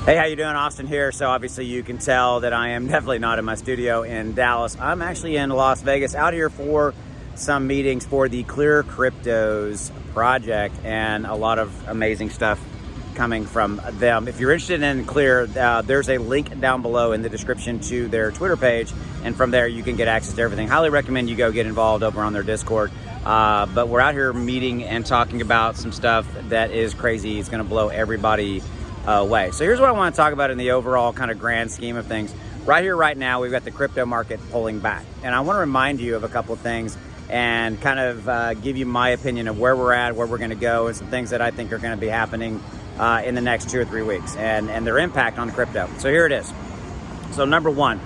Hey, how you doing? Austin here. So obviously you can tell that I am definitely not in my studio in Dallas. I'm actually in Las Vegas, out here for some meetings for the Clear Cryptos project, and a lot of amazing stuff coming from them. If you're interested in Clear, there's a link down below in the description to their Twitter page, and from there you can get access to everything. Highly recommend you go get involved over on their Discord. But we're out here meeting and talking about some stuff that is crazy. It's going to blow everybody away. So here's what I want to talk about in the overall kind of grand scheme of things. Right here, right now, we've got the crypto market pulling back. And I want to remind you of a couple of things and kind of give you my opinion of where we're at, where we're going to go, and some things that I think are going to be happening in the next 2 or 3 weeks and their impact on crypto. So here it is. So number one,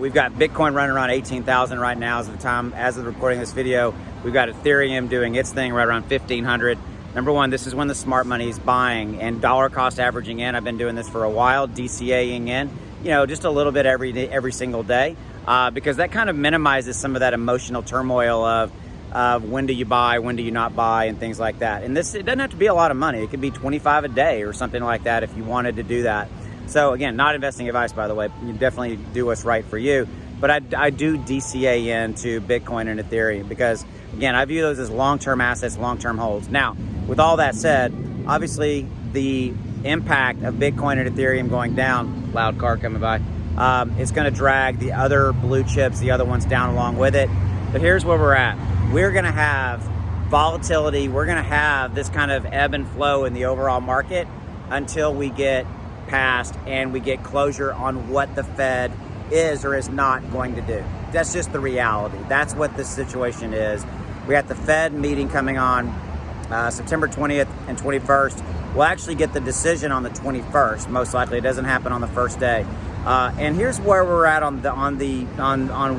we've got Bitcoin running around 18,000 right now as of the recording of this video. We've got Ethereum doing its thing right around 1,500. Number one, this is when the smart money is buying and dollar cost averaging in. I've been doing this for a while, DCAing in, just a little bit every single day, because that kind of minimizes some of that emotional turmoil of when do you buy, when do you not buy, and things like that. And it doesn't have to be a lot of money. It could be 25 a day or something like that if you wanted to do that. So again, not investing advice, by the way. You definitely do what's right for you. But I do DCA into Bitcoin and Ethereum because, again, I view those as long-term assets, long-term holds. Now, with all that said, obviously the impact of Bitcoin and Ethereum going down, loud car coming by, it's going to drag the other blue chips, the other ones down along with it. But here's where we're at. We're going to have volatility. We're going to have this kind of ebb and flow in the overall market until we get past and we get closure on what the Fed is or is not going to do. That's just the reality. That's what this situation is. We got the Fed meeting coming on September 20th and 21st. We'll actually get the decision on the 21st. Most likely, it doesn't happen on the first day. And here's where we're at on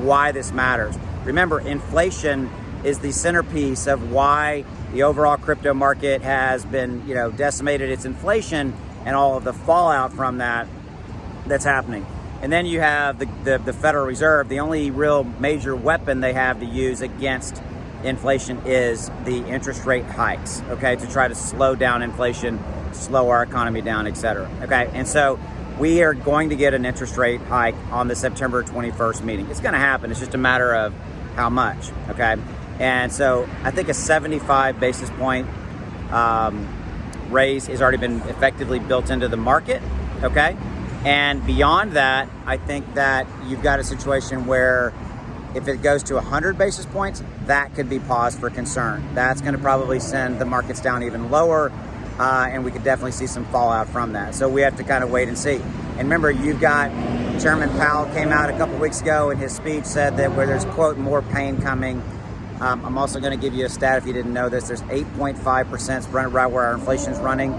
why this matters. Remember, inflation is the centerpiece of why the overall crypto market has been, decimated. It's inflation and all of the fallout from that's happening. And then you have the Federal Reserve. The only real major weapon they have to use against inflation is the interest rate hikes, okay, to try to slow down inflation, slow our economy down, etc. Okay, and so we are going to get an interest rate hike on the September 21st meeting. It's going to happen. It's just a matter of how much, okay? And so I think a 75 basis point raise has already been effectively built into the market, okay? And beyond that, I think that you've got a situation where if it goes to 100 basis points, that could be pause for concern. That's going to probably send the markets down even lower, and we could definitely see some fallout from that. So we have to kind of wait and see. And remember, you've got Chairman Powell came out a couple weeks ago in his speech, said that where there's, quote, more pain coming. I'm also going to give you a stat if you didn't know this. There's 8.5% right where our inflation is running.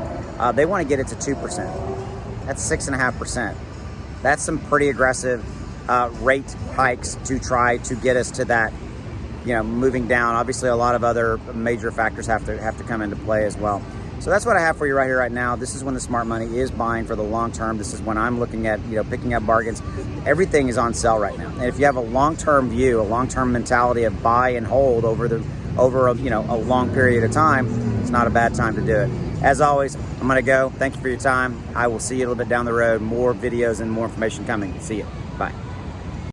They want to get it to 2%. That's 6.5%. That's some pretty aggressive rate hikes to try to get us to that, moving down. Obviously, a lot of other major factors have to come into play as well. So that's what I have for you right here, right now. This is when the smart money is buying for the long term. This is when I'm looking at, picking up bargains. Everything is on sale right now. And if you have a long-term view, a long-term mentality of buy and hold over a long period of time, it's not a bad time to do it. As always, I'm going to go. Thank you for your time. I will see you a little bit down the road. More videos and more information coming. See you. Bye.